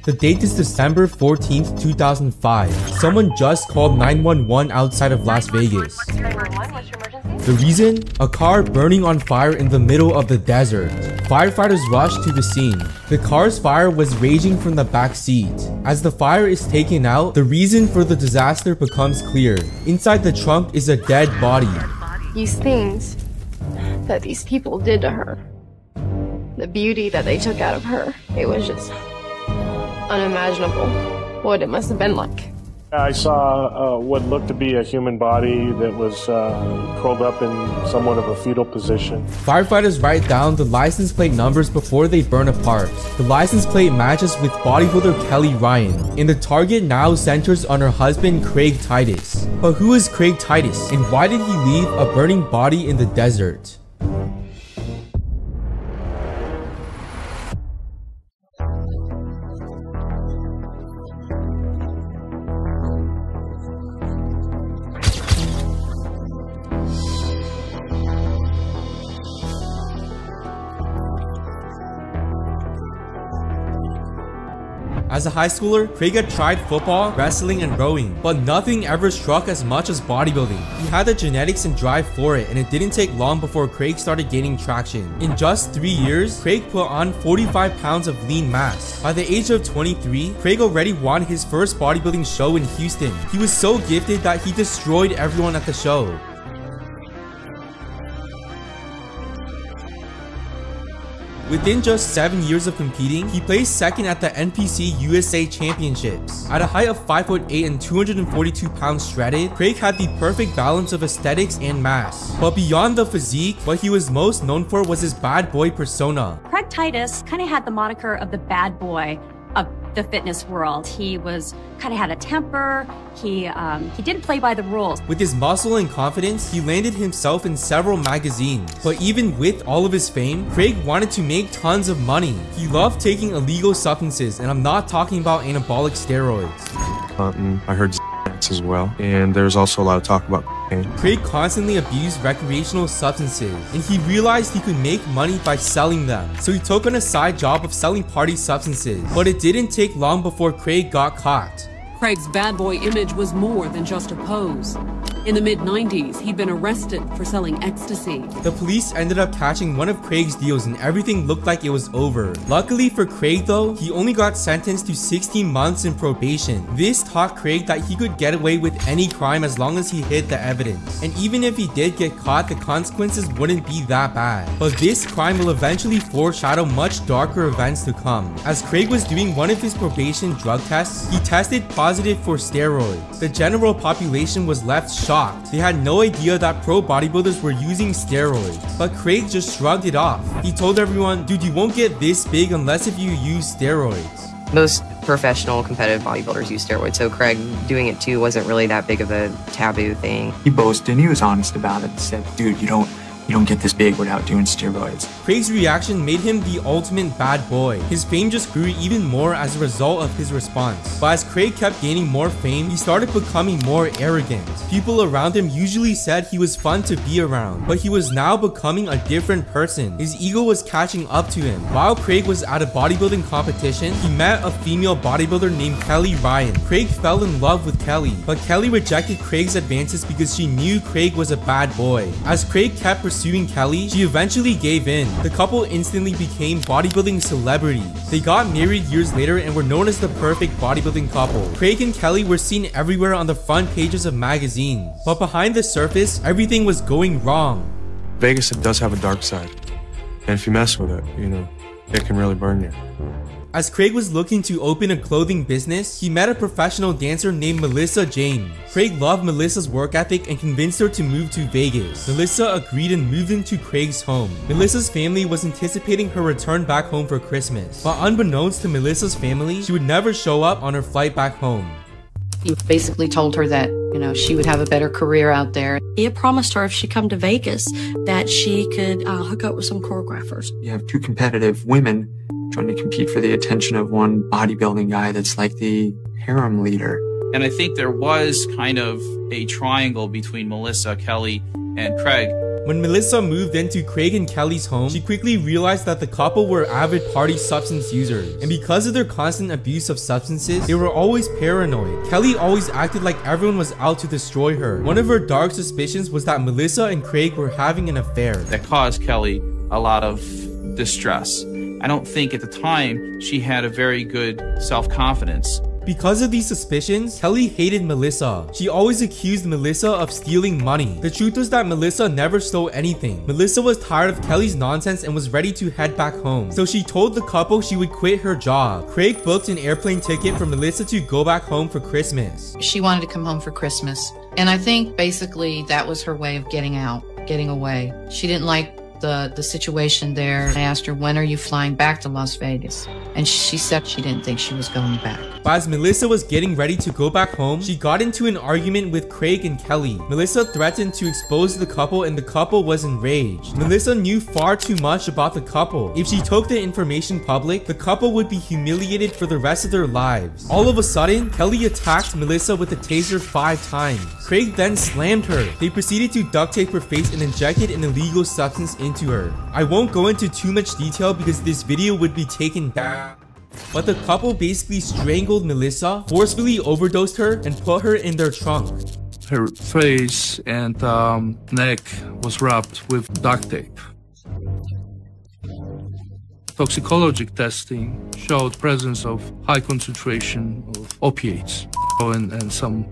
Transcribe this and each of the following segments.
The date is December 14th, 2005. Someone just called 911 outside of Las Vegas. 911, what's your emergency? The reason? A car burning on fire in the middle of the desert. Firefighters rushed to the scene. The car's fire was raging from the back seat. As the fire is taken out, the reason for the disaster becomes clear. Inside the trunk is a dead body. These things that these people did to her, the beauty that they took out of her, it was just unimaginable what it must have been like. I saw what looked to be a human body that was curled up in somewhat of a fetal position. Firefighters write down the license plate numbers before they burn apart. The license plate matches with bodybuilder Kelly Ryan, and the target now centers on her husband Craig Titus. But who is Craig Titus, and why did he leave a burning body in the desert? As a high schooler, Craig had tried football, wrestling, and rowing, but nothing ever struck as much as bodybuilding. He had the genetics and drive for it, and it didn't take long before Craig started gaining traction. In just 3 years, Craig put on 45 pounds of lean mass. By the age of 23, Craig already won his first bodybuilding show in Houston. He was so gifted that he destroyed everyone at the show. Within just 7 years of competing, he placed second at the NPC USA Championships. At a height of 5'8" and 242 pounds shredded, Craig had the perfect balance of aesthetics and mass. But beyond the physique, what he was most known for was his bad boy persona. Craig Titus kind of had the moniker of the bad boy of the fitness world. He was kind of had a temper. He didn't play by the rules. With his muscle and confidence, he landed himself in several magazines. But even with all of his fame, Craig wanted to make tons of money. He loved taking illegal substances, and I'm not talking about anabolic steroids. I heard as well, and there's also a lot of talk about cocaine. Craig constantly abused recreational substances, and he realized he could make money by selling them. So he took on a side job of selling party substances. But it didn't take long before Craig got caught. Craig's bad boy image was more than just a pose. In the mid-90s, he'd been arrested for selling ecstasy. The police ended up catching one of Craig's deals and everything looked like it was over. Luckily for Craig though, he only got sentenced to 16 months in probation. This taught Craig that he could get away with any crime as long as he hid the evidence. And even if he did get caught, the consequences wouldn't be that bad. But this crime will eventually foreshadow much darker events to come. As Craig was doing one of his probation drug tests, he tested positive for steroids. The general population was left shocked. They had no idea that pro bodybuilders were using steroids, but Craig just shrugged it off. He told everyone, dude, you won't get this big unless if you use steroids. Most professional competitive bodybuilders use steroids, so Craig doing it too wasn't really that big of a taboo thing. He boasted and he was honest about it and said, dude, you don't get this big without doing steroids. Craig's reaction made him the ultimate bad boy. His fame just grew even more as a result of his response. But as Craig kept gaining more fame, he started becoming more arrogant. People around him usually said he was fun to be around, but he was now becoming a different person. His ego was catching up to him. While Craig was at a bodybuilding competition, he met a female bodybuilder named Kelly Ryan. Craig fell in love with Kelly, but Kelly rejected Craig's advances because she knew Craig was a bad boy. As Craig kept pursuing Kelly, she eventually gave in. The couple instantly became bodybuilding celebrities. They got married years later and were known as the perfect bodybuilding couple. Craig and Kelly were seen everywhere on the front pages of magazines. But behind the surface, everything was going wrong. Vegas, it does have a dark side. And if you mess with it, it can really burn you. As Craig was looking to open a clothing business, he met a professional dancer named Melissa James. Craig loved Melissa's work ethic and convinced her to move to Vegas. Melissa agreed and moved into Craig's home. Melissa's family was anticipating her return back home for Christmas, but unbeknownst to Melissa's family, she would never show up on her flight back home. He basically told her that, she would have a better career out there. He had promised her if she come to Vegas that she could hook up with some choreographers. You have two competitive women trying to compete for the attention of one bodybuilding guy that's like the harem leader. And I think there was kind of a triangle between Melissa, Kelly, and Craig When Melissa moved into Craig and Kelly's home, she quickly realized that the couple were avid party substance users, and because of their constant abuse of substances, they were always paranoid. Kelly always acted like everyone was out to destroy her. One of her dark suspicions was that Melissa and Craig were having an affair. That caused Kelly a lot of distress. I don't think at the time she had a very good self-confidence. Because of these suspicions, Kelly hated Melissa. She always accused Melissa of stealing money. The truth was that Melissa never stole anything. Melissa was tired of Kelly's nonsense and was ready to head back home. So she told the couple she would quit her job. Craig booked an airplane ticket for Melissa to go back home for Christmas. She wanted to come home for Christmas. And I think basically that was her way of getting out, getting away. She didn't like the situation there. I asked her, when are you flying back to Las Vegas? And she said she didn't think she was going back. But as Melissa was getting ready to go back home, she got into an argument with Craig and Kelly. Melissa threatened to expose the couple and the couple was enraged. Melissa knew far too much about the couple. If she took the information public, the couple would be humiliated for the rest of their lives. All of a sudden, Kelly attacked Melissa with a taser 5 times. Craig then slammed her. They proceeded to duct tape her face and injected an illegal substance into her. I won't go into too much detail because this video would be taken down. But the couple basically strangled Melissa, forcefully overdosed her, and put her in their trunk. Her face and neck was wrapped with duct tape. Toxicology testing showed presence of high concentration of opiates and some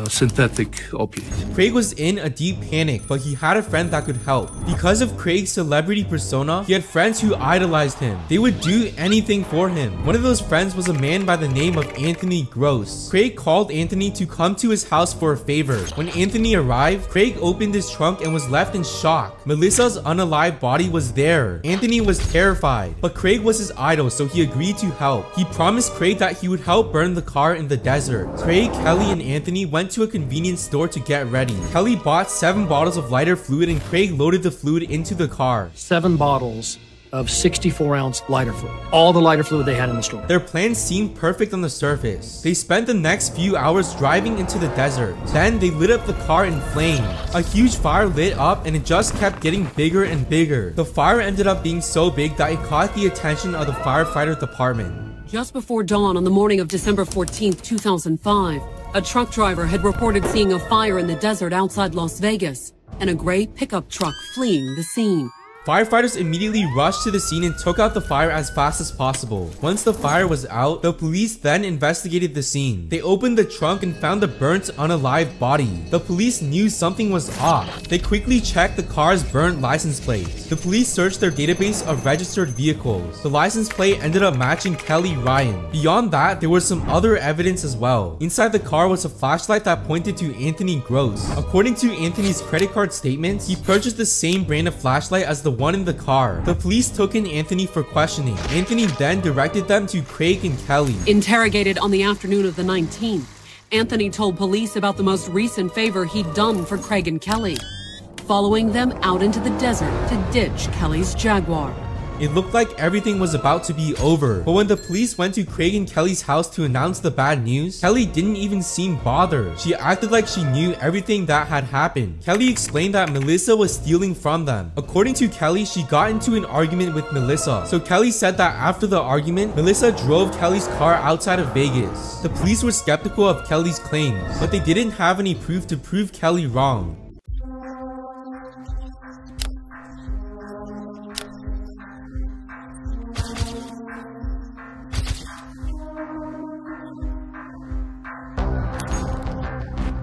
synthetic opiates. Craig was in a deep panic, but he had a friend that could help. Because of Craig's celebrity persona, he had friends who idolized him. They would do anything for him. One of those friends was a man by the name of Anthony Gross. Craig called Anthony to come to his house for a favor. When Anthony arrived, Craig opened his trunk and was left in shock. Melissa's unalived body was there. Anthony was terrified, but Craig was his idol, so he agreed to help. He promised Craig that he would help burn the car in the desert. Craig, Kelly, and Anthony went to a convenience store to get ready. Kelly bought 7 bottles of lighter fluid and Craig loaded the fluid into the car. 7 bottles of 64-ounce lighter fluid. All the lighter fluid they had in the store. Their plan seemed perfect on the surface. They spent the next few hours driving into the desert. Then they lit up the car in flames. A huge fire lit up and it just kept getting bigger and bigger. The fire ended up being so big that it caught the attention of the firefighter department. Just before dawn on the morning of December 14th, 2005, a truck driver had reported seeing a fire in the desert outside Las Vegas and a gray pickup truck fleeing the scene. Firefighters immediately rushed to the scene and took out the fire as fast as possible. Once the fire was out, the police then investigated the scene. They opened the trunk and found the burnt, unalived body. The police knew something was off. They quickly checked the car's burnt license plate. The police searched their database of registered vehicles. The license plate ended up matching Kelly Ryan. Beyond that, there was some other evidence as well. Inside the car was a flashlight that pointed to Anthony Gross. According to Anthony's credit card statements, he purchased the same brand of flashlight as the one in the car. The police took in Anthony for questioning. Anthony then directed them to Craig and Kelly. Interrogated on the afternoon of the 19th, Anthony told police about the most recent favor he'd done for Craig and Kelly, following them out into the desert to ditch Kelly's Jaguar. It looked like everything was about to be over, but when the police went to Craig and Kelly's house to announce the bad news, Kelly didn't even seem bothered. She acted like she knew everything that had happened. Kelly explained that Melissa was stealing from them. According to Kelly, she got into an argument with Melissa. So Kelly said that after the argument, Melissa drove Kelly's car outside of Vegas. The police were skeptical of Kelly's claims, but they didn't have any proof to prove Kelly wrong.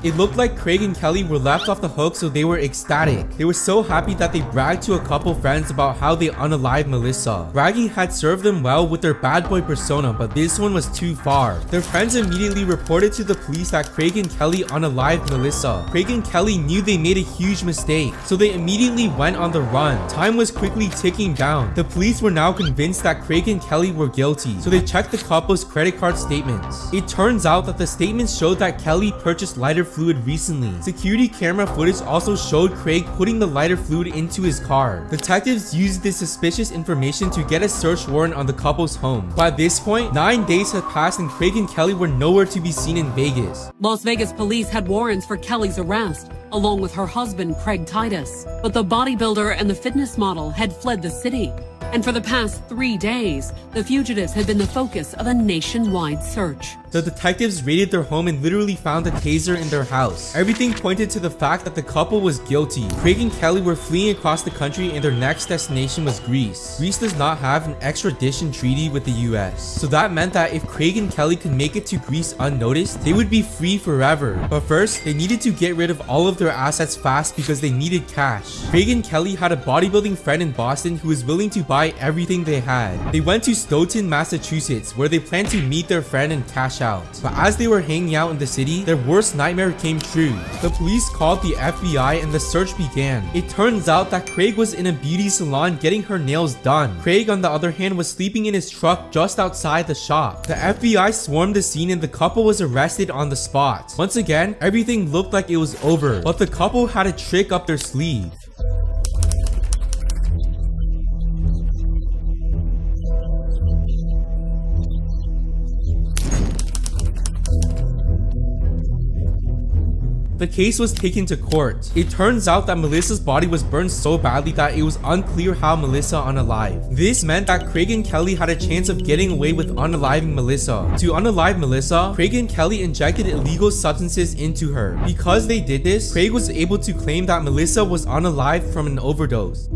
It looked like Craig and Kelly were left off the hook, so they were ecstatic. They were so happy that they bragged to a couple friends about how they unalived Melissa. Bragging had served them well with their bad boy persona, but this one was too far. Their friends immediately reported to the police that Craig and Kelly unalived Melissa. Craig and Kelly knew they made a huge mistake, so they immediately went on the run. Time was quickly ticking down. The police were now convinced that Craig and Kelly were guilty, so they checked the couple's credit card statements. It turns out that the statements showed that Kelly purchased lighter fluid recently. Security camera footage also showed Craig putting the lighter fluid into his car. Detectives used this suspicious information to get a search warrant on the couple's home. By this point, 9 days had passed and Craig and Kelly were nowhere to be seen in Vegas. Las Vegas police had warrants for Kelly's arrest, along with her husband, Craig Titus. But the bodybuilder and the fitness model had fled the city. And for the past 3 days, the fugitives had been the focus of a nationwide search. The detectives raided their home and literally found a taser in their house. Everything pointed to the fact that the couple was guilty. Craig and Kelly were fleeing across the country and their next destination was Greece. Greece does not have an extradition treaty with the US. So that meant that if Craig and Kelly could make it to Greece unnoticed, they would be free forever. But first, they needed to get rid of all of their assets fast because they needed cash. Craig and Kelly had a bodybuilding friend in Boston who was willing to buy everything they had. They went to Stoughton, Massachusetts, where they planned to meet their friend and cash out. But as they were hanging out in the city, their worst nightmare came true. The police called the FBI and the search began. It turns out that Craig was in a beauty salon getting her nails done. Craig, on the other hand, was sleeping in his truck just outside the shop. The FBI swarmed the scene and the couple was arrested on the spot. Once again, everything looked like it was over, but the couple had a trick up their sleeve. The case was taken to court. It turns out that Melissa's body was burned so badly that it was unclear how Melissa unalived. This meant that Craig and Kelly had a chance of getting away with unaliving Melissa. To unalive Melissa, Craig and Kelly injected illegal substances into her. Because they did this, Craig was able to claim that Melissa was unalived from an overdose.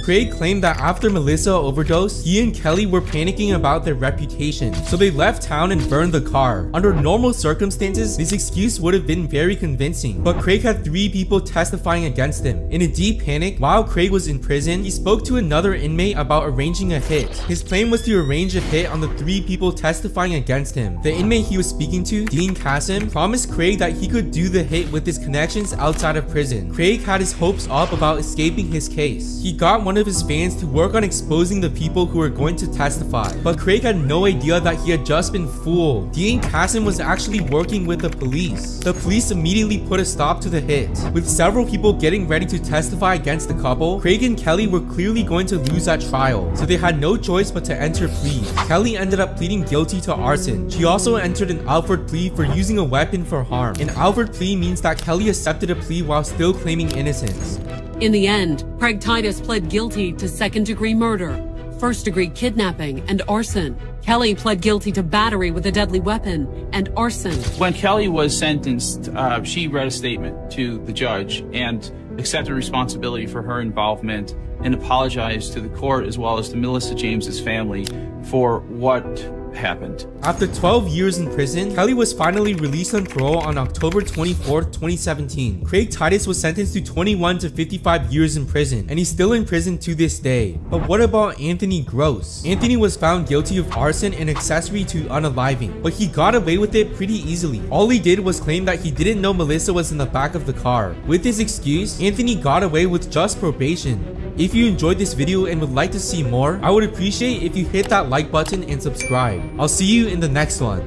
Craig claimed that after Melissa overdosed, he and Kelly were panicking about their reputation, so they left town and burned the car. Under normal circumstances, this excuse would have been very convincing, but Craig had 3 people testifying against him. In a deep panic, while Craig was in prison, he spoke to another inmate about arranging a hit. His plan was to arrange a hit on the 3 people testifying against him. The inmate he was speaking to, Dean Kasim, promised Craig that he could do the hit with his connections outside of prison. Craig had his hopes up about escaping his case. He got one of his fans to work on exposing the people who were going to testify, but Craig had no idea that he had just been fooled. Dean Kasim was actually working with the police. The police immediately put a stop to the hit. With several people getting ready to testify against the couple, Craig and Kelly were clearly going to lose at trial, so they had no choice but to enter pleas. Kelly ended up pleading guilty to arson. She also entered an Alford plea for using a weapon for harm. An Alford plea means that Kelly accepted a plea while still claiming innocence. In the end, Craig Titus pled guilty to second-degree murder, first-degree kidnapping, and arson. Kelly pled guilty to battery with a deadly weapon and arson. When Kelly was sentenced, she read a statement to the judge and accepted responsibility for her involvement and apologized to the court as well as to Melissa James's family for what happened. After 12 years in prison, Kelly was finally released on parole on October 24, 2017. Craig Titus was sentenced to 21 to 55 years in prison, and he's still in prison to this day. But what about Anthony Gross? Anthony was found guilty of arson and accessory to unaliving, but he got away with it pretty easily. All he did was claim that he didn't know Melissa was in the back of the car. With his excuse, Anthony got away with just probation. If you enjoyed this video and would like to see more, I would appreciate if you hit that like button and subscribe. I'll see you in the next one.